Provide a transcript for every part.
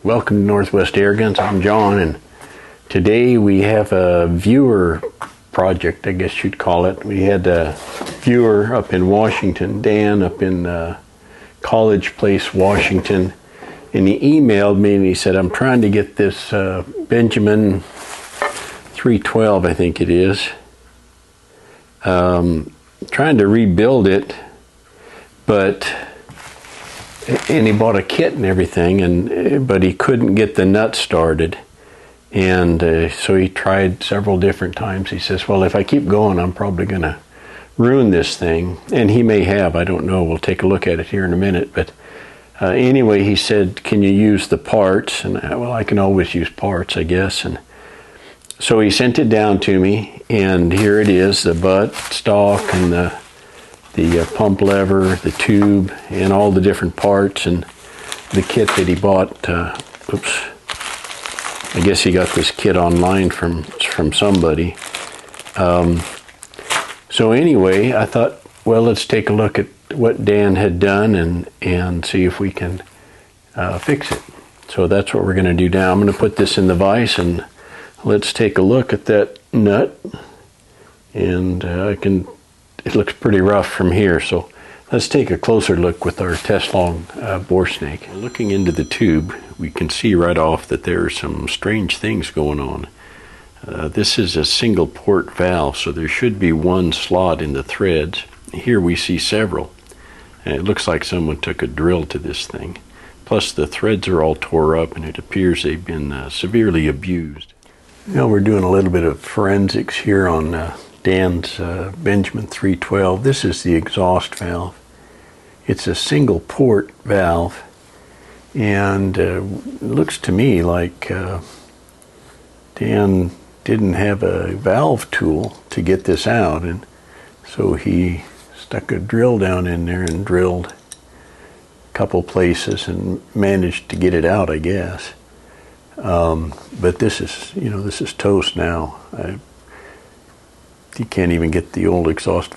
Welcome to Northwest Air Guns. I'm John, and today we have a viewer project, I guess you'd call it. We had a viewer up in Washington, Dan, up in College Place, Washington, and he emailed me and he said, I'm trying to get this Benjamin 312, I think it is, trying to rebuild it, and he bought a kit and everything, but he couldn't get the nut started. And so he tried several different times. He says, well, if I keep going, I'm probably going to ruin this thing. And he may have, I don't know. We'll take a look at it here in a minute. But anyway, he said, can you use the parts? And well, I can always use parts, I guess. And so he sent it down to me, and here it is, the butt, stock, and the pump lever, the tube, and all the different parts, and the kit that he bought. Oops. I guess he got this kit online from somebody. So anyway, I thought, well, let's take a look at what Dan had done and see if we can fix it. So that's what we're going to do now. I'm going to put this in the vise, and let's take a look at that nut. And it looks pretty rough from here, so let's take a closer look with our test long bore snake. Looking into the tube, we can see right off that there are some strange things going on. This is a single port valve, so there should be one slot in the threads. Here we see several. And it looks like someone took a drill to this thing. Plus the threads are all tore up, and it appears they've been severely abused. Now we're doing a little bit of forensics here on Dan's Benjamin 312. This is the exhaust valve. It's a single port valve, and it looks to me like Dan didn't have a valve tool to get this out, and so he stuck a drill down in there and drilled a couple places and managed to get it out, I guess. But this is toast now. You can't even get the old exhaust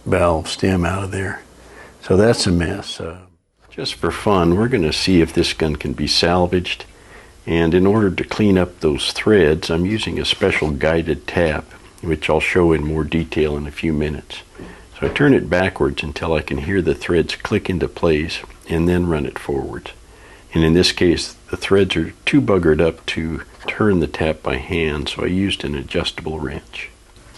valve stem out of there. So that's a mess. Just for fun, we're going to see if this gun can be salvaged. And in order to clean up those threads, I'm using a special guided tap, which I'll show in more detail in a few minutes. So I turn it backwards until I can hear the threads click into place, and then run it forwards. And in this case, the threads are too buggered up to turn the tap by hand, so I used an adjustable wrench.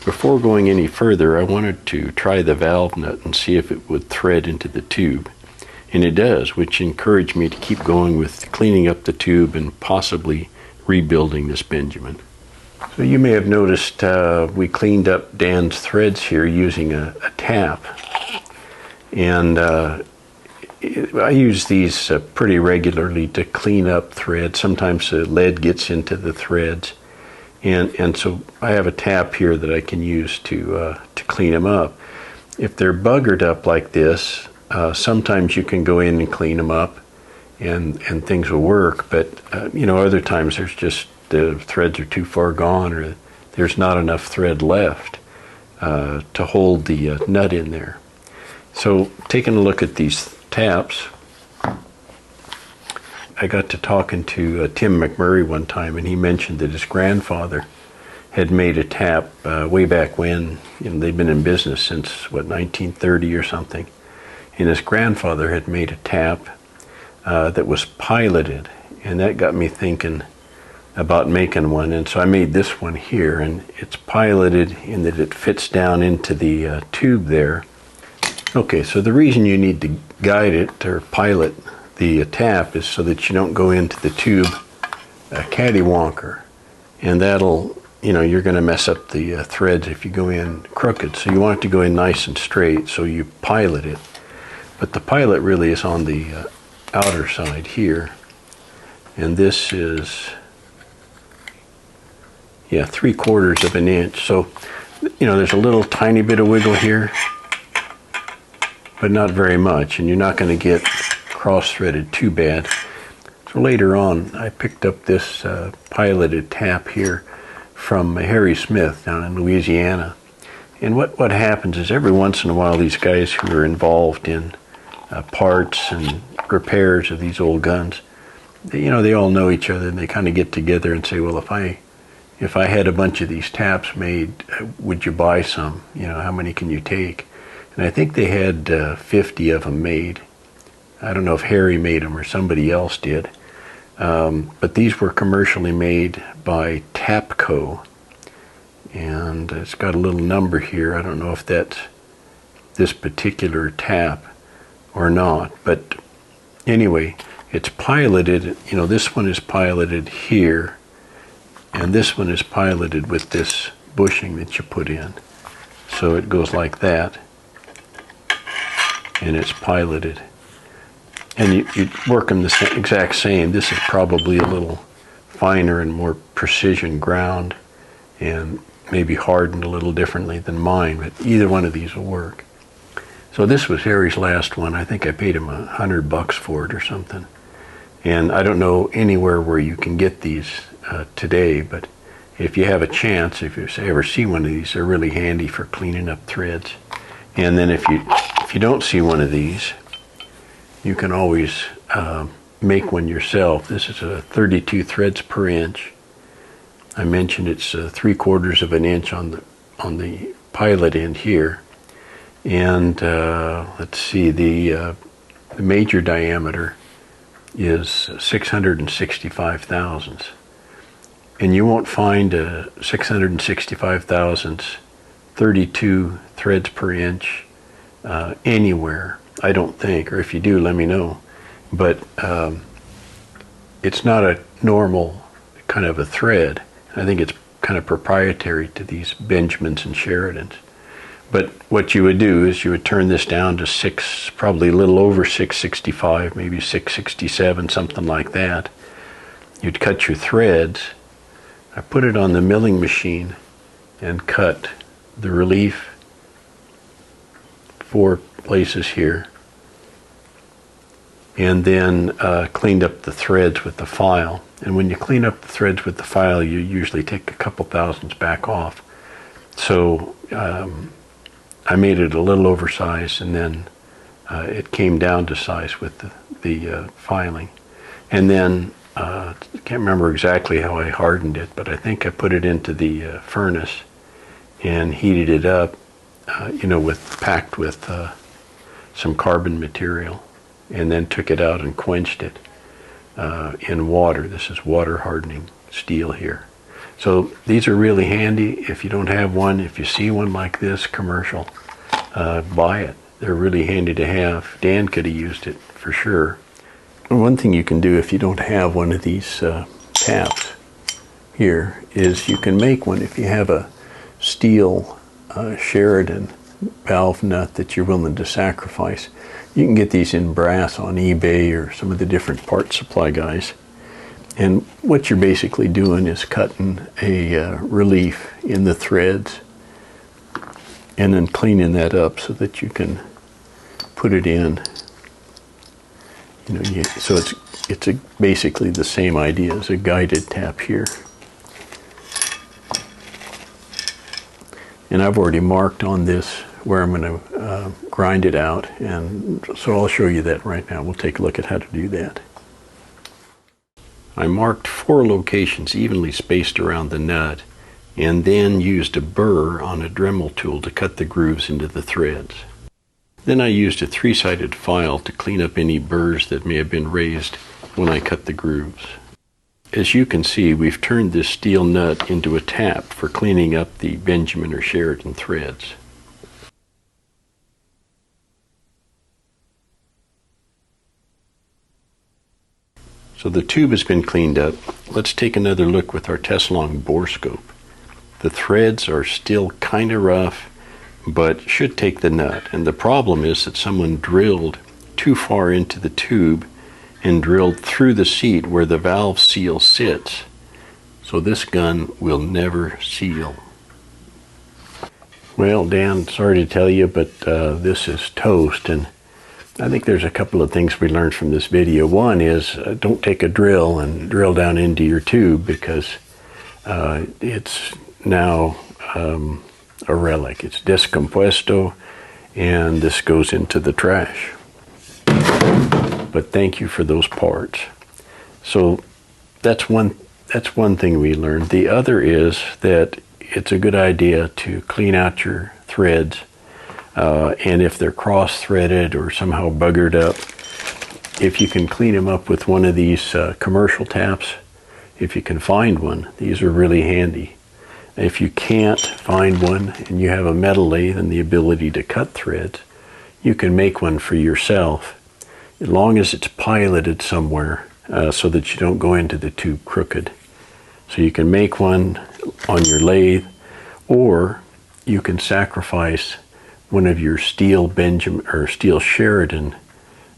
Before going any further, I wanted to try the valve nut and see if it would thread into the tube. And it does, which encouraged me to keep going with cleaning up the tube and possibly rebuilding this Benjamin. So you may have noticed we cleaned up Dan's threads here using a tap. And I use these pretty regularly to clean up threads. Sometimes the lead gets into the threads. And so I have a tap here that I can use to clean them up. If they're buggered up like this, sometimes you can go in and clean them up, and things will work. But other times there's just the threads are too far gone, or there's not enough thread left to hold the nut in there. So taking a look at these taps, I got to talking to Tim McMurray one time, and he mentioned that his grandfather had made a tap way back when. They've been in business since, 1930 or something. And his grandfather had made a tap that was piloted, and that got me thinking about making one. And so I made this one here, and it's piloted in that it fits down into the tube there. Okay, so the reason you need to guide it or pilot the tap is so that you don't go into the tube cattywonker, and that'll, you're going to mess up the threads if you go in crooked. So you want it to go in nice and straight, so you pilot it. But the pilot really is on the outer side here, and this is 3/4 of an inch. So there's a little tiny bit of wiggle here, but not very much, and you're not going to get cross-threaded too bad. So later on, I picked up this piloted tap here from Harry Smith down in Louisiana. And what happens is every once in a while, these guys who are involved in parts and repairs of these old guns, they all know each other, and they kind of get together and say, well, if I had a bunch of these taps made, would you buy some? How many can you take? And I think they had 50 of them made. I don't know if Harry made them or somebody else did. But these were commercially made by Tapco. And it's got a little number here. I don't know if that's this particular tap or not. But anyway, it's piloted. This one is piloted here. And this one is piloted with this bushing that you put in. So it goes like that. And it's piloted. And you work them the exact same. This is probably a little finer and more precision ground, and maybe hardened a little differently than mine, but either one of these will work. So this was Harry's last one. I think I paid him $100 for it or something. And I don't know anywhere where you can get these today, but if you have a chance, if you ever see one of these, they're really handy for cleaning up threads. And then if you don't see one of these, you can always make one yourself. This is a 32 threads per inch. I mentioned it's 3/4 of an inch on the pilot end here, and let's see, the major diameter is 665 thousandths, and you won't find a 665 thousandths 32 threads per inch anywhere, I don't think, or if you do, let me know. But it's not a normal kind of a thread. I think it's kind of proprietary to these Benjamins and Sheridans. But what you would do is you would turn this down to probably a little over 665, maybe 667, something like that. You'd cut your threads. I put it on the milling machine and cut the relief 4 places here, and then cleaned up the threads with the file. And when you clean up the threads with the file, you usually take a couple thousandths back off. So I made it a little oversized, and then it came down to size with the filing. And then I can't remember exactly how I hardened it, but I think I put it into the furnace and heated it up, packed with some carbon material, and then took it out and quenched it in water. This is water hardening steel here. So these are really handy. If you don't have one, if you see one like this commercial, buy it. They're really handy to have. Dan could have used it for sure. One thing you can do if you don't have one of these taps here is you can make one. If you have a steel Sheridan valve nut that you're willing to sacrifice, you can get these in brass on eBay or some of the different parts supply guys. And what you're basically doing is cutting a relief in the threads and then cleaning that up so that you can put it in. So it's basically the same idea as a guided tap here. And I've already marked on this where I'm going to grind it out, and so I'll show you that right now. We'll take a look at how to do that. I marked 4 locations evenly spaced around the nut, and then used a burr on a Dremel tool to cut the grooves into the threads. Then I used a 3-sided file to clean up any burrs that may have been raised when I cut the grooves. As you can see, we've turned this steel nut into a tap for cleaning up the Benjamin or Sheridan threads. So the tube has been cleaned up. Let's take another look with our Tesslong bore scope. The threads are still kind of rough, but should take the nut. And the problem is that someone drilled too far into the tube and drilled through the seat where the valve seal sits. So this gun will never seal. Well, Dan, sorry to tell you, but this is toast. And I think there's a couple of things we learned from this video. One is don't take a drill and drill down into your tube, because it's now a relic. It's descompuesto, and this goes into the trash. But thank you for those parts. So that's one thing we learned. The other is that it's a good idea to clean out your threads, and if they're cross-threaded or somehow buggered up, if you can clean them up with one of these commercial taps, if you can find one, these are really handy. If you can't find one and you have a metal lathe and the ability to cut threads, you can make one for yourself, as long as it's piloted somewhere so that you don't go into the tube crooked. So you can make one on your lathe, or you can sacrifice one of your steel Benjamin or steel Sheridan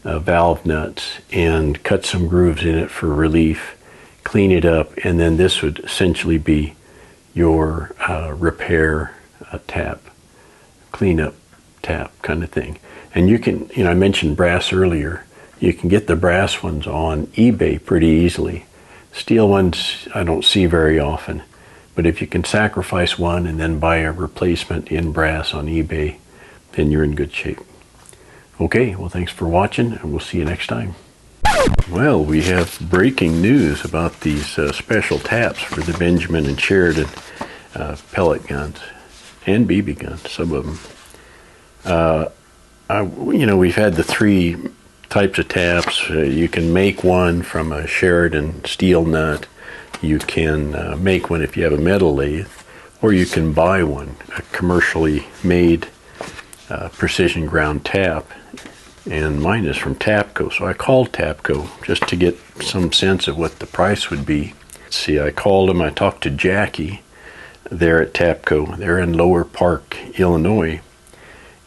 valve nuts and cut some grooves in it for relief, clean it up, and then this would essentially be your repair tap, cleanup tap kind of thing. And you can, I mentioned brass earlier. You can get the brass ones on eBay pretty easily. Steel ones I don't see very often, but if you can sacrifice one and then buy a replacement in brass on eBay, then you're in good shape. Okay, well, thanks for watching, and we'll see you next time. Well, we have breaking news about these special taps for the Benjamin and Sheridan pellet guns and BB guns, some of them. We've had the three types of taps. You can make one from a Sheridan steel nut. You can make one if you have a metal lathe, or you can buy one, a commercially made precision ground tap. And mine is from Tapco, so I called Tapco just to get some sense of what the price would be. See, I called them. I talked to Jackie there at Tapco. They're in Lower Park, Illinois,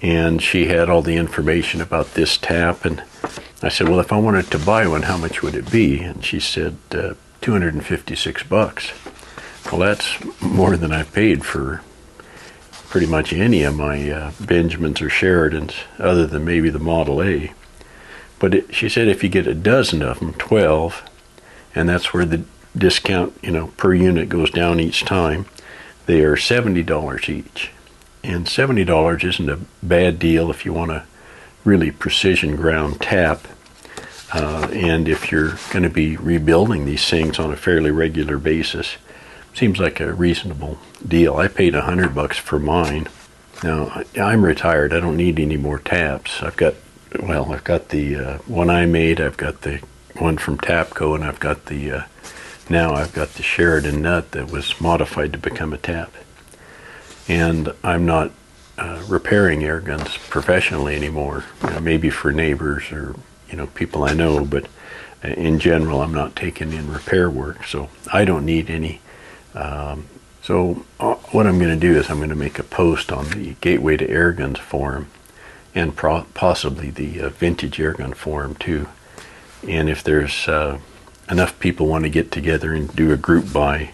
and she had all the information about this tap. And I said, well, if I wanted to buy one, how much would it be? And she said $256. Well, that's more than I paid for pretty much any of my Benjamins or Sheridans, other than maybe the Model A. But she said if you get a dozen of them, 12, and that's where the discount, per unit goes down each time, they are $70 each. And $70 isn't a bad deal if you want a really precision ground tap. And if you're going to be rebuilding these things on a fairly regular basis, seems like a reasonable deal. I paid $100 for mine. Now, I'm retired. I don't need any more taps. I've got the one I made. I've got the one from Tapco, and I've got now I've got the Sheridan nut that was modified to become a tap. And I'm not repairing air guns professionally anymore. Maybe for neighbors or people I know, but in general, I'm not taking in repair work, so I don't need any. So what I'm going to do is I'm going to make a post on the Gateway to Airguns forum, and possibly the Vintage Airgun forum too. And if there's enough people want to get together and do a group buy,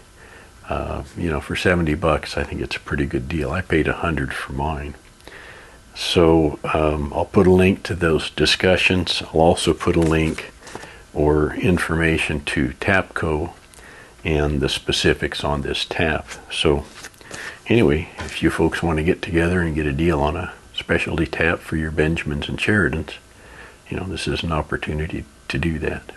for $70, I think it's a pretty good deal. I paid $100 for mine. So I'll put a link to those discussions. I'll also put a link or information to Tapco and the specifics on this tap. So anyway, if you folks want to get together and get a deal on a specialty tap for your Benjamins and Sheridans, this is an opportunity to do that.